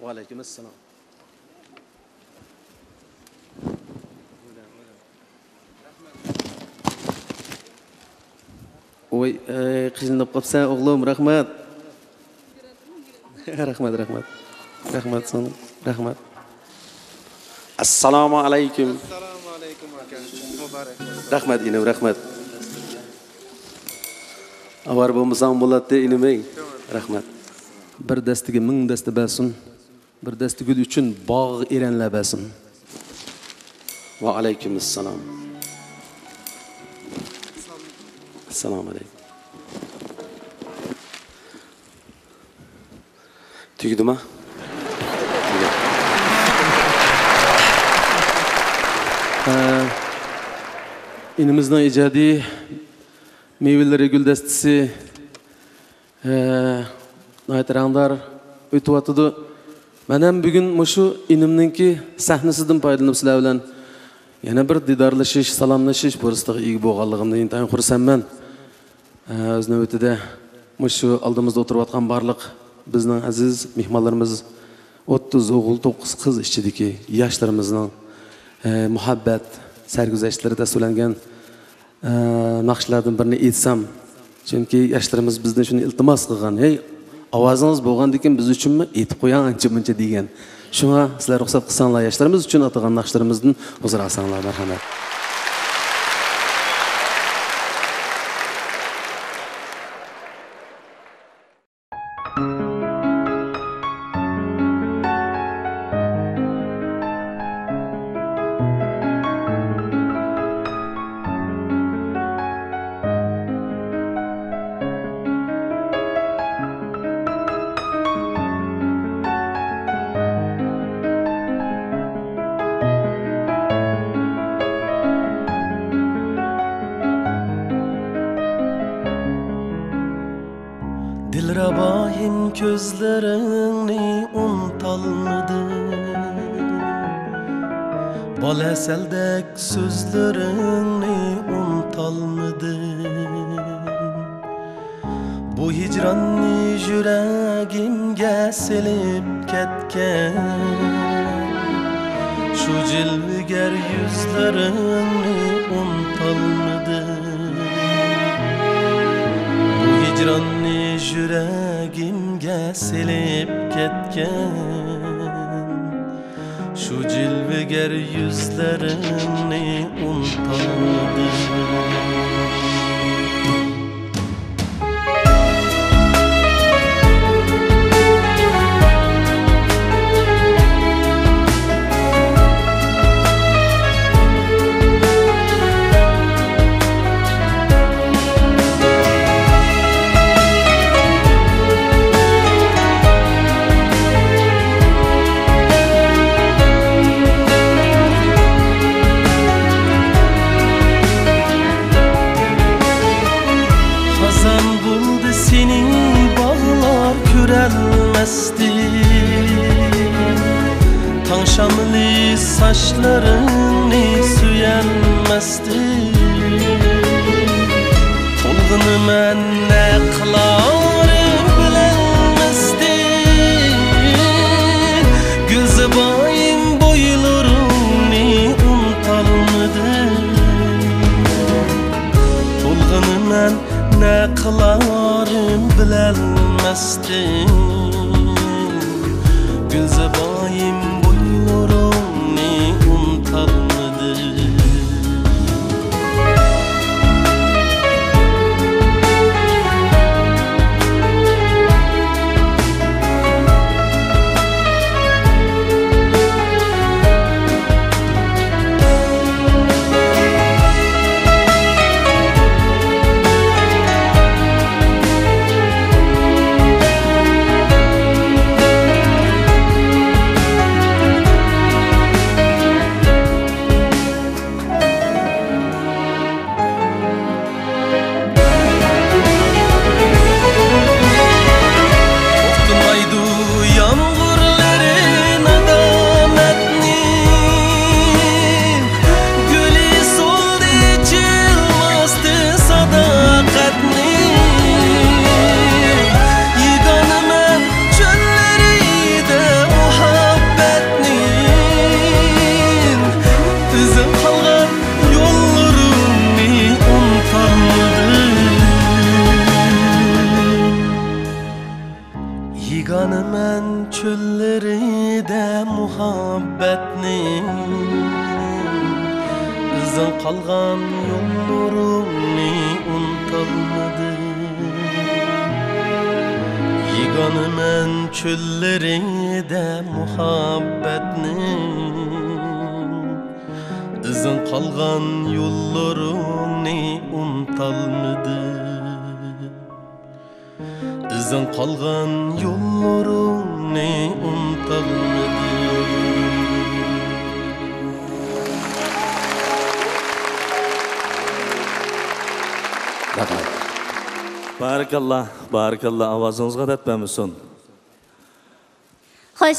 Ve aleykümselam. Oy, qiynalib qolibsan o'g'lim, rahmat. Rahmat, rahmat. Rahmat sana. Rahmat. Assalomu alaykum. Assalomu alaykum aka. Muborak. Rahmat inim, rahmat. Avar bo'lmasam bo'ladi inimey. Rahmat. Bir dastiga 1000 dasta bo'lsin. Bir dasta gul uchun bog' eranlar bo'lsin. Va alaykum assalom. Assalomu alaykum. Tugdimi? İnimizden icadi meyveleri güldestisi naytırağımlar ötüvatıdı. Ben hem bugün şu inimninki sahnesinden paylanıp sizler bilen yana bir didarlaşış, salamlaşış burası iyi boğallığımda intayin kursam ben. Öz nöbetide şu aldığımızda oturuvatkan barlık bizden aziz mihmallarımız 30 oğul 9 kız işçideki yaşlarımızdan muhabbet sergüzeşlerinde söylengen naqshlardan birini aytsam, chunki yoshlarimiz bizdan shuni iltimos qilgan, "Hey, ovozingiz bo'lgandan biz uchunmi aytib qo'ying ancha-muncha" degan. Shunga sizlar ruxsat qilsanglar, yoshlarimiz uchun atagan naqshlarimizdan huzur olsanglar, marhamat. Dilrabayim gözlerini unutalmadım, balaseldek sözlerini unutalmadım. Bu hicranni yüreğimge silip ketken, şu cilveger yüzlerini unutalmadım. Bu hicranni yüreğimge silip ketken, şu cilveger yüzlerini unutalmadım. Tanşamlı saçlarını süyenmezdi. Tolgunu men ne kılarım bilemezdi. Gözü bayım boylarını unutalmadı. Tolgunu men ne kılarım bilemezdi. Gözü bayım boylarını unutalmadı. Yiganaman çölleride muhabbetni Izın kalgan yollarımni unutalmadı Yiganaman çölleride muhabbetni Izın kalgan yollarımni unutalmadı Izın kalgan yollarımni unutalmadı Barakallah, barakallah. Avazınızga da etmemişsin. Hoş.